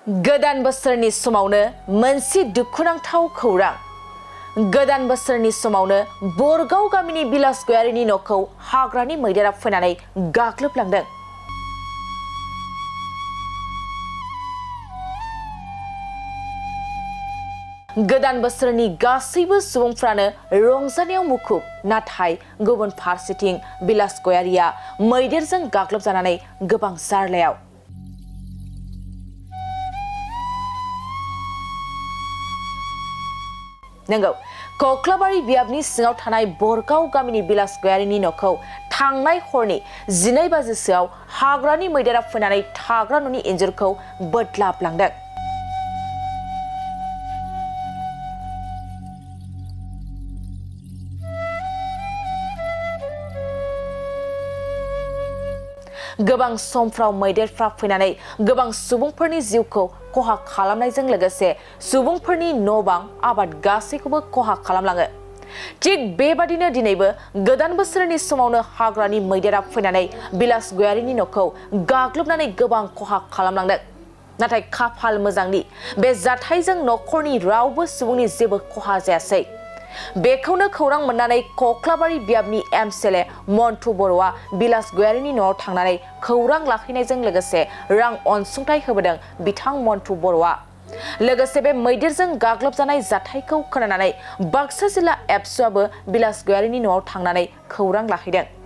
गोदान बोसोरनि समावनो मोनसे दुखुनांथाव खौरां। गोदान बोसोरनि समावनो बरगाव गामिनि बिलास गयारीनि न'खौ हाग्रानि मैदेरा फैनानै गाग्लोबलांदों। गोदान बोसोरनि गासैबो सुबुंफ्रानो रंजानायाव मुखुब, नाथाय गुबुन फारसेथिं बिलास गयारीया मैदेरजों गाग्लोबजानानै गोबां जार्लायाव। नंगौ, कक्लाबारि बियाबनि सिङाव थानाय बरगाव गामिनि बिलास गयारीनि न'खौ थांनाय हरनि 12 बाजिसोआव हाग्रानि मैदेरा फैनानै थाग्रा न'नि इन्जुरखौ बोदलाबलांदों। गोबां समफ्राव मैदेरफ्रा फैनानै गोबां सुबुंफोरनि जिउखौ खहा खालामनायजों लोगोसे सुबुंफोरनि न'-बां, आबाद गासैखौबो खहा खालामलाङो। थिग बेबादिनो दिनैबो गोदान बोसोरनि समावनो हाग्रानि मैदेरा फैनानै बिलास गयारीनि न'खौ गाग्लोबनानै गोबां खहा खालामलांदों। नाथाय खाफाल मोजांनि बे जाथायजों न'खरनि रावबो सुबुंनि जेबो खहा जायासै। बेखौनो खौरां मोननानै कक्लाबारि बियाबनि एमएलए मन्टु बर'आ बिलास गयारीनि न'आव थांनानै खौरां लाहैनायजों लोगोसे रां अनसुंथाइ होबोदों बिथां मन्टु बर'आ। लोगोसे बे मैदेरजों गाग्लोबजानाय जाथायखौ खोनानानै बाक्सा जिल्ला एबसुआबो बिलास गयारीनि न'आव थांनानै खौरां लाहैदों।